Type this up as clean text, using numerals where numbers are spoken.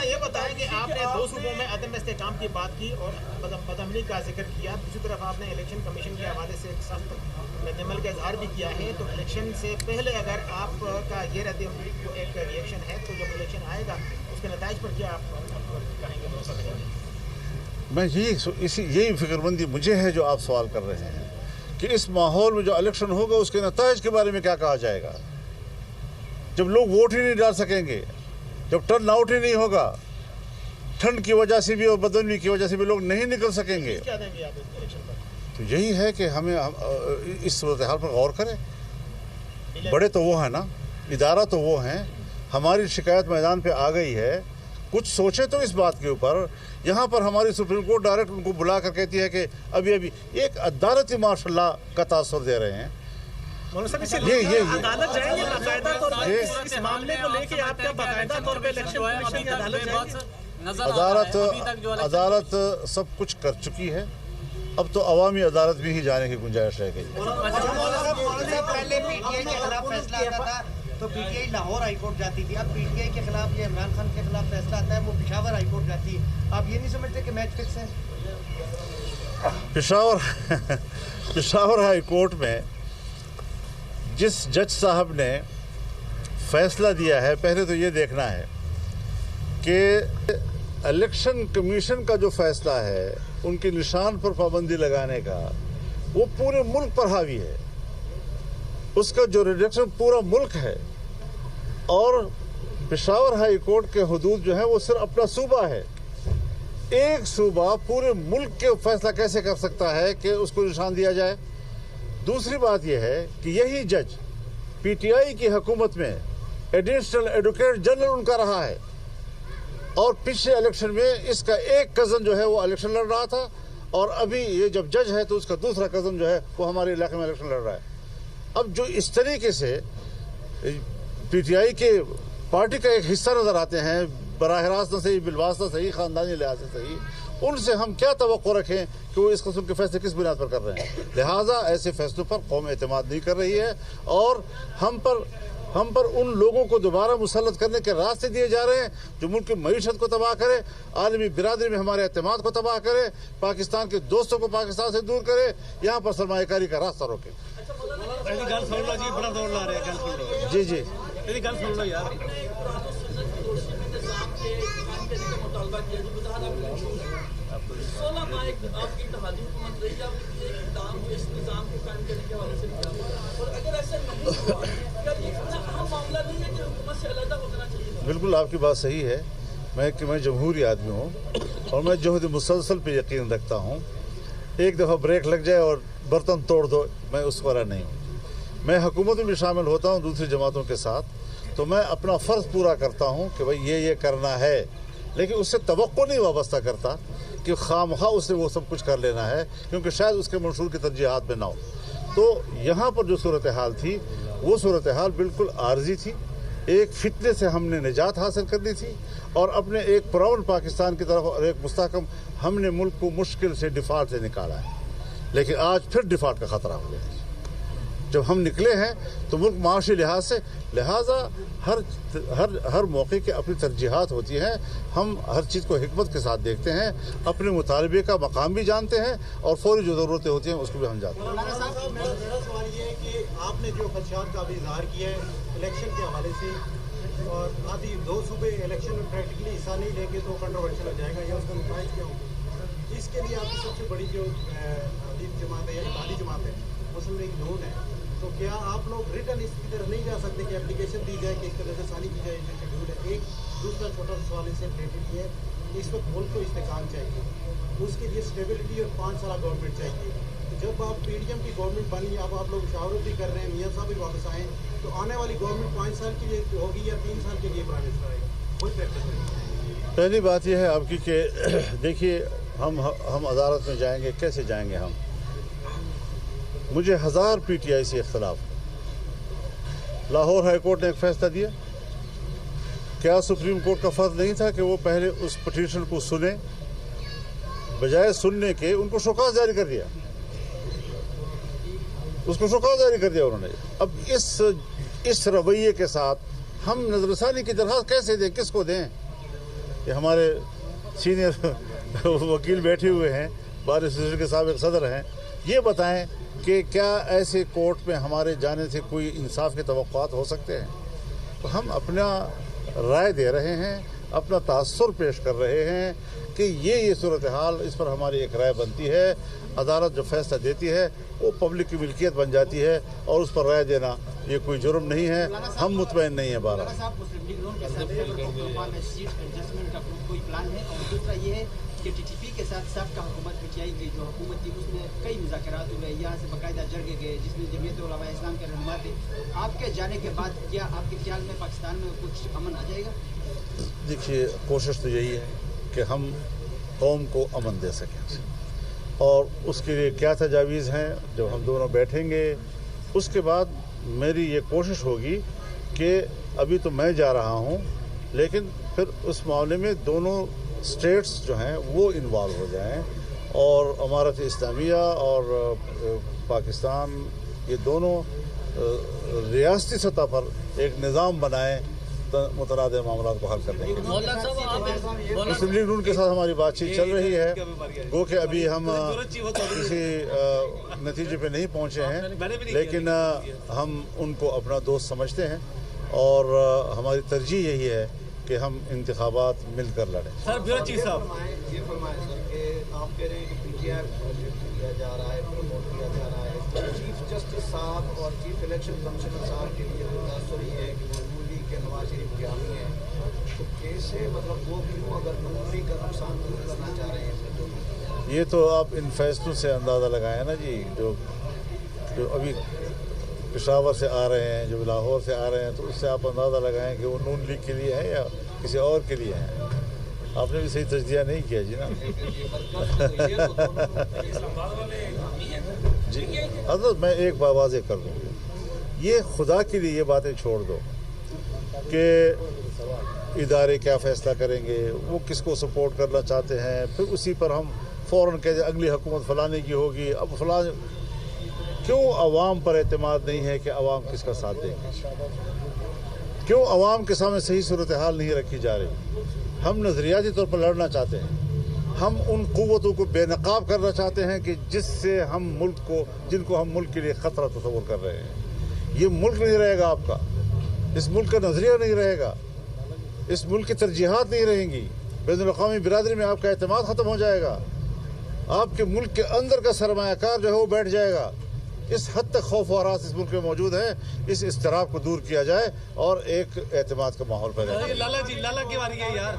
یہ بتائیں کہ آپ نے 2 صوبوں میں عدم استحکام کی بات کی اور بدعملی کا ذکر کیا، دوسری طرف آپ نے الیکشن کمیشن کے حوالے سے ایک سخت رد عمل کا اظہار بھی کیا ہے، تو الیکشن سے پہلے اگر آپ کا یہ رد عمل کو ایک ریئیکشن ہے تو جب الیکشن آئے گا اس کے نتائج پر کیا آپ کہیں گے؟ بھروسہ کریں گے؟ میں یہی فکر مندی مجھے ہے جو آپ سوال کر رہے ہیں کہ اس ماحول میں جو الیکشن ہوگا اس کے نتائج کے بارے میں کیا کہا جائے گا، جب لوگ ووٹ ہی نہیں ڈال سکیں گے، جب ٹرن آؤٹ ہی نہیں ہوگا، ٹھنڈ کی وجہ سے بھی اور بدعملی کی وجہ سے بھی لوگ نہیں نکل سکیں گے، کیا دیں گے آپ الیکشن پر؟ تو یہی ہے کہ ہمیں اس صورتحال پر غور کریں۔ بڑے تو وہ ہیں نا، ادارہ تو وہ ہیں، ہماری شکایت میدان پہ آ گئی ہے، کچھ سوچیں تو اس بات کے اوپر۔ یہاں پر ہماری سپریم کورٹ ڈائریکٹ ان کو بلا کر کہتی ہے کہ ابھی ایک عدالتی ماشاء اللہ کا تاثر دے رہے ہیں۔ عدالت جائیں گے باقاعدہ طور پر اس معاملے کو لے کے آپ کیا باقاعدہ طور پہ الیکشن کمیشن کی عدالت جائیں گے؟ عدالت سب کچھ کر چکی ہے، اب تو عوامی عدالت بھی ہی جانے کی گنجائش رہ گئی۔ پہلے پی ٹی آئی کے خلاف فیصلہ آتا تھا تو P T I Lahore high court جاتی تھی، اب پی ٹی آئی کے خلاف یہ عمران خان کے خلاف فیصلہ آتا ہے وہ پشاور ہائی کورٹ جاتی ہے۔ آپ یہ نہیں سمجھتے کہ میچ فکس ہے؟ پشاور ہائی کورٹ میں جس جج صاحب نے فیصلہ دیا ہے، پہلے تو یہ دیکھنا ہے کہ الیکشن کمیشن کا جو فیصلہ ہے ان کے نشان پر پابندی لگانے کا، وہ پورے ملک پر حاوی ہے، اس کا جو ریڈکشن پورا ملک ہے، اور پشاور ہائی کورٹ کے حدود جو ہیں وہ صرف اپنا صوبہ ہے۔ ایک صوبہ پورے ملک کے فیصلہ کیسے کر سکتا ہے کہ اس کو نشان دیا جائے؟ دوسری بات یہ ہے کہ یہی جج پی ٹی آئی کی حکومت میں ایڈیشنل ایڈوکیٹ جنرل ان کا رہا ہے، اور پچھلے الیکشن میں اس کا ایک کزن جو ہے وہ الیکشن لڑ رہا تھا، اور ابھی یہ جب جج ہے تو اس کا دوسرا کزن جو ہے وہ ہمارے علاقے میں الیکشن لڑ رہا ہے۔ اب جو اس طریقے سے پی ٹی آئی کے پارٹی کا ایک حصہ نظر آتے ہیں، براہ راست نہ صحیح، بالواسطہ صحیح، خاندانی لحاظ سے صحیح، ان سے ہم کیا توقع رکھیں کہ وہ اس قسم کے فیصلے کس بنیاد پر کر رہے ہیں؟ لہٰذا ایسے فیصلوں پر قوم اعتماد نہیں کر رہی ہے، اور ہم پر ان لوگوں کو دوبارہ مسلط کرنے کے راستے دیے جا رہے ہیں جو ملک کی معیشت کو تباہ کرے، عالمی برادری میں ہمارے اعتماد کو تباہ کرے، پاکستان کے دوستوں کو پاکستان سے دور کرے، یہاں پر سرمایہ کاری کا راستہ روکے۔ جی جی بالکل آپ کی بات صحیح ہے، میں جمہوری آدمی ہوں اور میں جوہد مسلسل پہ یقین رکھتا ہوں۔ ایک دفعہ بریک لگ جائے اور برتن توڑ دو، میں اس والا نہیں ہوں۔ میں حکومت میں بھی شامل ہوتا ہوں دوسری جماعتوں کے ساتھ، تو میں اپنا فرض پورا کرتا ہوں کہ بھائی یہ کرنا ہے، لیکن اس سے توقع نہیں وابستہ کرتا کہ خواہ اس سے وہ سب کچھ کر لینا ہے، کیونکہ شاید اس کے منشور کی ترجیحات میں نہ ہو۔ تو یہاں پر جو صورتحال تھی وہ صورتحال بالکل عارضی تھی، ایک فتنے سے ہم نے نجات حاصل کرنی تھی، اور اپنے ایک پراؤڈ پاکستان کی طرف اور ایک مستحکم ہم نے ملک کو مشکل سے ڈیفالٹ سے نکالا ہے، لیکن آج پھر ڈیفالٹ کا خطرہ ہو گیا ہے۔ جب ہم نکلے ہیں تو ملک معاشی لحاظ سے، لہٰذا ہر موقع کے اپنی ترجیحات ہوتی ہیں، ہم ہر چیز کو حکمت کے ساتھ دیکھتے ہیں، اپنے مطالبے کا مقام بھی جانتے ہیں، اور فوری جو ضرورتیں ہوتی ہیں اس کو بھی ہم جانتے ہیں۔ مولانا صاحب میرا سوال یہ ہے کہ آپ نے جو خدشات کا بھی اظہار کیا ہے الیکشن کے حوالے سے، اور آدھی 2 صوبے الیکشن میں پریکٹیکلی حصہ نہیں لیں گے تو کنٹروورشل ہو جائے گا، یا اس کا نتائج کیا ہوگا؟ اس کے لیے آپ کی سب سے بڑی جو جماعت ہے یا اتحادی جماعت ہے، مسلم لیگ نون ہے، تو کیا آپ لوگ ریٹرن اس کی طرف نہیں جا سکتے کہ اپلیکیشن دی جائے کہ اس طرح سے ثانی کی جائے جو شیڈول ہے؟ ایک دوسرا چھوٹا سا سوال اس سے ریلیٹڈ یہ ہے، اس وقت ملک کو استحکام چاہیے، اس کے لیے اسٹیبلٹی اور 5 سالہ گورنمنٹ چاہیے۔ تو جب آپ پی ڈی ایم کی گورنمنٹ بنی، اب آپ لوگ مشاورت بھی کر رہے ہیں، میاں صاحب بھی واپس آئے، تو آنے والی گورنمنٹ 5 سال کے لیے ہوگی یا 3 سال کے لیے پرائم منسٹر آئے گا؟ کوئی پریکٹس؟ پہلی بات یہ ہے آپ کی کہ دیکھیے ہم عدالت میں جائیں گے، کیسے جائیں گے ہم؟ مجھے 1000 پی ٹی آئی سے اختلاف۔ لاہور ہائی کورٹ نے ایک فیصلہ دیا، کیا سپریم کورٹ کا فرض نہیں تھا کہ وہ پہلے اس پٹیشن کو سنے؟ بجائے سننے کے ان کو شوکاز جاری کر دیا، اس کو شوکاز جاری کر دیا انہوں نے۔ اب اس رویے کے ساتھ ہم نظر ثانی کی درخواست کیسے دیں، کس کو دیں؟ یہ ہمارے سینئر وکیل بیٹھے ہوئے ہیں، بار ایسوسیشن کے سابق صدر ہیں، یہ بتائیں کہ کیا ایسے کورٹ میں ہمارے جانے سے کوئی انصاف کے توقعات ہو سکتے ہیں؟ تو ہم اپنا رائے دے رہے ہیں، اپنا تاثر پیش کر رہے ہیں کہ یہ صورتحال، اس پر ہماری ایک رائے بنتی ہے، عدالت جو فیصلہ دیتی ہے وہ پبلک کی ملکیت بن جاتی ہے، اور اس پر رائے دینا یہ کوئی جرم نہیں ہے، ہم مطمئن نہیں ہیں بارہ۔ کوئی پلان ہے؟ اور دوسرا یہ ہے کہ ٹی ٹی پی کے ساتھ سابقہ حکومت پی ٹی آئی کی جو حکومت تھی اس میں کئی مذاکرات ہوئے، یہاں سے باقاعدہ جرگے گئے جس میں جمعیت علماء اسلام کے رہنما تھے، آپ کے جانے کے بعد کیا آپ کے خیال میں پاکستان میں کچھ امن آ جائے گا؟ دیکھیے، کوشش تو یہی ہے کہ ہم قوم کو امن دے سکیں، اور اس کے لیے کیا تجاویز ہیں جب ہم دونوں بیٹھیں گے، اس کے بعد میری یہ کوشش ہوگی کہ ابھی تو میں جا رہا ہوں، لیکن پھر اس معاملے میں دونوں اسٹیٹس جو ہیں وہ انوالو ہو جائیں، اور امارت اسلامیہ اور پاکستان یہ دونوں ریاستی سطح پر ایک نظام بنائیں متنازع معاملات کو حل کرنے کے لیے۔ مسلم لیگ نون کے ساتھ ہماری بات چیت چل رہی ہے، گو کہ ابھی ہم کسی نتیجے پہ نہیں پہنچے ہیں، لیکن ہم ان کو اپنا دوست سمجھتے ہیں، اور ہماری ترجیح یہی ہے کہ ہم انتخابات مل کر لڑیں۔ سر بیورو چیف صاحب یہ فرمائیں سر کہ آپ کہہ رہے ہیں کہ پی ٹی آئی پروجیکٹ کیا جا رہا ہے، پروموٹ کیا جا رہا ہے، چیف جسٹس صاحب اور چیف الیکشن کمشنر صاحب کے لیے تاثر یہ ہے کہ وہ نون لیگ کے نواز شریف کے حامی ہیں، تو کیسے مطلب وہ کیوں اگر نون لیگ کا نقصان دور کرنا چاہ رہے ہیں؟ یہ تو آپ ان فیصلوں سے اندازہ لگائیں نا جی، جو ابھی پشاور سے آ رہے ہیں، جو لاہور سے آ رہے ہیں، تو اس سے آپ اندازہ لگائیں کہ وہ نون لیگ کے لیے ہیں یا کسی اور کے لیے ہیں۔ آپ نے بھی صحیح تجزیہ نہیں کیا جی نا۔ جی حضرت، میں ایک بات واضح کر دوں، یہ خدا کے لیے یہ باتیں چھوڑ دو کہ ادارے کیا فیصلہ کریں گے، وہ کس کو سپورٹ کرنا چاہتے ہیں، پھر اسی پر ہم فوراً کہتے ہیں اگلی حکومت فلانے کی ہوگی، اب فلاں۔ کیوں عوام پر اعتماد نہیں ہے کہ عوام کس کا ساتھ دیں گے؟ کیوں عوام کے سامنے صحیح صورتحال نہیں رکھی جا رہی؟ ہم نظریاتی طور پر لڑنا چاہتے ہیں، ہم ان قوتوں کو بے نقاب کرنا چاہتے ہیں کہ جس سے ہم ملک کو، جن کو ہم ملک کے لیے خطرہ تصور کر رہے ہیں۔ یہ ملک نہیں رہے گا آپ کا، اس ملک کا نظریہ نہیں رہے گا، اس ملک کی ترجیحات نہیں رہیں گی، بین الاقوامی برادری میں آپ کا اعتماد ختم ہو جائے گا، آپ کے ملک کے اندر کا سرمایہ کار جو ہے وہ بیٹھ جائے گا۔ اس حد تک خوف و ہراس اس ملک میں موجود ہے، اس اضطراب کو دور کیا جائے اور ایک اعتماد کا ماحول پیدا کیا جائے۔ لالا جی، لالا کی باری ہے یار۔